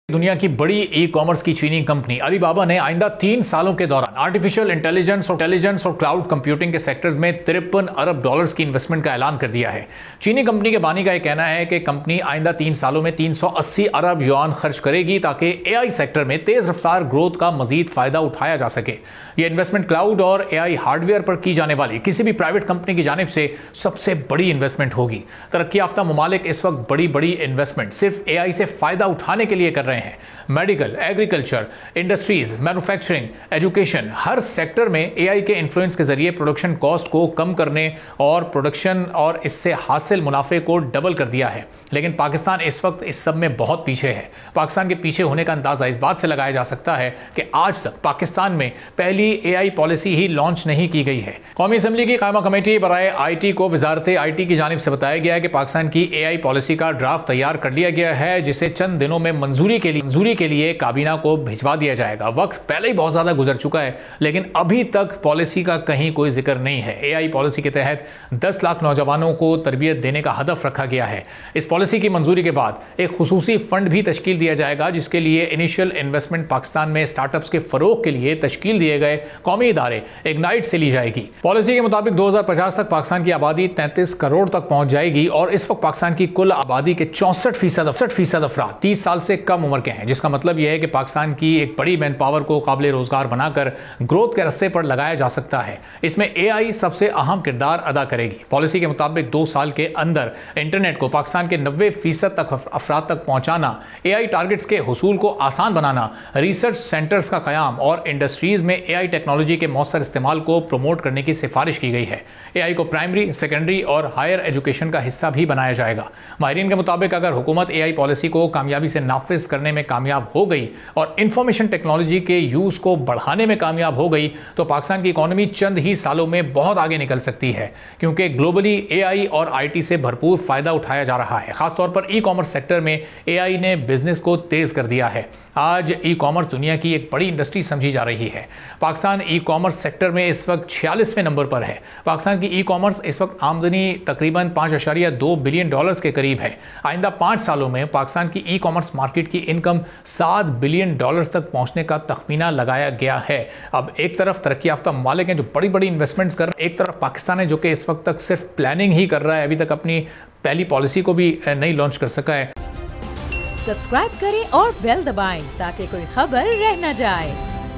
دنیا کی بڑی ای کامرس کی چینی کمپنی علی بابا نے آئندہ 3 سالوں کے دوران آرٹیفیشل انٹیلیجنس اور کلاؤڈ کمپیوٹنگ کے سیکٹرز میں 53 ارب ڈالرز کی انویسٹمنٹ کا اعلان کر دیا ہے۔ چینی کمپنی کے بانی کا یہ کہنا ہے کہ کمپنی آئندہ 3 سالوں میں 380 ارب یوان خرچ کرے گی تاکہ اے آئی سیکٹر میں تیز رفتار گروتھ کا مزید فائدہ اٹھایا جا سکے۔ یہ انویسٹمنٹ کلاؤڈ اور اے آئی ہارڈ ویئر پر کی جانے والی کسی بھی پرائیویٹ کمپنی کی جانب سے سب سے بڑی انویسٹمنٹ ہوگی۔ ترقی یافتہ ممالک اس وقت بڑی انویسٹمنٹ صرف اے آئی سے فائدہ اٹھانے کے لیے کر رہے ہیں۔ Medical, agriculture, industries, manufacturing, education, ہر سیکٹر میں اے آئی کے انفلوئنس کے ذریعے پروڈکشن کاسٹ کو کم کرنے اور پروڈکشن اور اس سے حاصل منافع کو ڈبل کر دیا ہے۔ لیکن پاکستان اس وقت اس سب میں بہت پیچھے ہے۔ پاکستان کے پیچھے ہونے کا اندازہ اس بات سے لگایا جا سکتا ہے کہ آج تک پاکستان میں پہلی اے آئی پالیسی ہی لانچ نہیں کی گئی ہے۔ قومی اسمبلی کی قائمہ کمیٹی برائے آئی ٹی کو وزارت آئی ٹی کی جانب سے بتایا گیا ہے کہ پاکستان کی اے آئی پالیسی کا ڈرافٹ تیار کر لیا گیا ہے، جسے چند دنوں میں منظوری کے لیے کابینہ کو بھجوا دیا جائے گا۔ وقت پہلے ہی بہت زیادہ گزر چکا ہے، لیکن ابھی تک پالیسی کا کہیں کوئی ذکر نہیں ہے۔ اے آئی پالیسی کے تحت 10 لاکھ نوجوانوں کو تربیت دینے کا ہدف رکھا گیا ہے۔ اس پالیسی کی منظوری کے بعد ایک خصوصی فنڈ بھی تشکیل دیا جائے گا، جس کے لیے انیشل انویسٹمنٹ پاکستان میں اسٹارٹ اپس کے فروغ کے لیے تشکیل دیے گئے قومی ادارے اگنائٹ سے لی جائے گی۔ پالیسی کے مطابق 2050 تک پاکستان کی آبادی 33 کروڑ تک پہنچ جائے گی اور اس وقت پاکستان کی کل آبادی کے 64% افراد 30 سال سے کم عمر کے ہیں، جس کا مطلب یہ ہے کہ پاکستان کی ایک بڑی مین پاور کو قابل روزگار بنا کر گروتھ کے راستے پر لگایا جا سکتا ہے۔ اس میں اے آئی سب سے اہم کردار ادا کرے گی۔ پالیسی کے مطابق 2 سال کے اندر انٹرنیٹ کو پاکستان کے 90% تک افراد تک پہنچانا، اے آئی ٹارگٹس کے حصول کو آسان بنانا، ریسرچ سینٹرز کا قیام اور انڈسٹریز میں اے آئی ٹیکنالوجی کے مؤثر استعمال کو پروموٹ کرنے کی سفارش کی گئی ہے۔ اے آئی کو پرائمری، سیکنڈری اور ہائر ایجوکیشن کا حصہ بھی بنایا جائے گا۔ ماہرین کے مطابق اگر حکومت اے آئی پالیسی کو کامیابی سے نافذ کرنے میں کامیاب ہو گئی اور انفارمیشن ٹیکنالوجی کے یوز کو بڑھانے میں کامیاب ہو گئی تو پاکستان کی اکانومی چند ہی سالوں میں بہت آگے نکل سکتی ہے، کیونکہ گلوبلی اے آئی اور آئی ٹی سے بھرپور فائدہ اٹھایا جا رہا ہے۔ خاص طور پر ای کامرس سیکٹر میں اے آئی نے بزنس کو تیز کر دیا ہے۔ آج ای کامرس دنیا کی ایک بڑی انڈسٹری سمجھی جا رہی ہے۔ پاکستان ای کامرس سیکٹر میں اس وقت 46ویں نمبر پر ہے۔ پاکستان کی ای کامرس اس وقت آمدنی تقریباً 5.2 بلین ڈالرز کے قریب ہے۔ آئندہ 5 سالوں میں پاکستان کی ای کامرس مارکیٹ کی انکم 7 بلین ڈالرز تک پہنچنے کا تخمینہ لگایا گیا ہے۔ اب ایک طرف ترقی یافتہ ممالک ہیں جو بڑی انویسٹمنٹس کر رہے ہیں، ایک طرف پاکستان ہے جو کہ اس وقت تک صرف پلاننگ ہی کر رہا ہے، ابھی تک اپنی پہلی پالیسی کو بھی نہیں لانچ کر سکا ہے۔ سبسکرائب کریں اور بیل دبائیں تاکہ کوئی خبر رہ نہ جائے۔